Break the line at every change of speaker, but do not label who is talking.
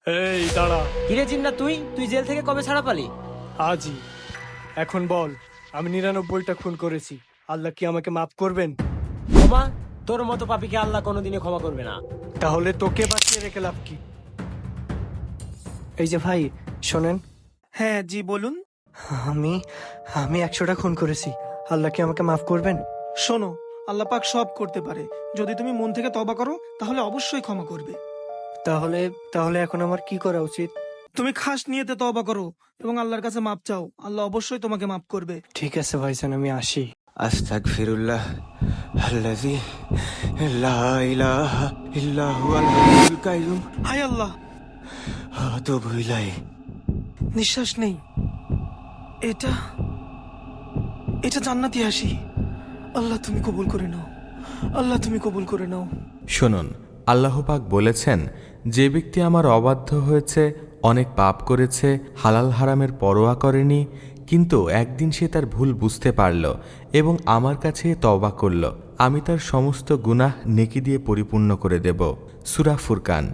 এই দাঁড়া।
কিরে জিন্না, তুই জেল থেকে কবে ছাড়া পালি?
আজই। এখন বল, আমি 99টা খুন করেছি, আল্লাহ কি আমাকে মাফ করবেন?
ক্ষমা? তোর মতো পাপীকে আল্লাহ কোনোদিনই ক্ষমা করবে না।
তাহলে তোকে বাঁচিয়ে রেখে লাভ কি? এই যে ভাই, শোনেন।
হ্যাঁ জি বলুন।
আমি আমি 100টা খুন করেছি, আল্লাহ কি আমাকে মাফ করবেন?
শোনো, আল্লাহ পাক সব করতে পারে। যদি তুমি মন থেকে তওবা করো তাহলে অবশ্যই ক্ষমা করবে।
তাহলে তাহলে এখন আমার কি করা উচিত?
তুমি খাস নিয়েতে তওবা করো এবং আল্লাহর কাছে মাপ চাও, আল্লাহ অবশ্যই তোমাকে মাফ করবে।
ঠিক আছে ভাইজান, আমি আসি।
আস্তাগফিরুল্লাহ আল্লাযী লা ইলাহা ইল্লা হুয়াল হাইয়ুল কাইয়ুম
হায় আল্লাহ,
আতুবু ইলাইহি।
নিঃশ্বাস নেই। এটা এটা জান্নাতি হাসি। আল্লাহ তুমি কবুল করে নাও, আল্লাহ তুমি কবুল করে নাও।
শুনুন, আল্লাহ পাক বলেছেন, যে ব্যক্তি আমার অবাধ্য হয়েছে, অনেক পাপ করেছে, হালাল হারামের পরোয়া করেনি, কিন্তু একদিন সে তার ভুল বুঝতে পারল এবং আমার কাছে তওবা করল, আমি তার সমস্ত গুনাহ নেকি দিয়ে পরিপূর্ণ করে দেব। সূরা ফুরকান।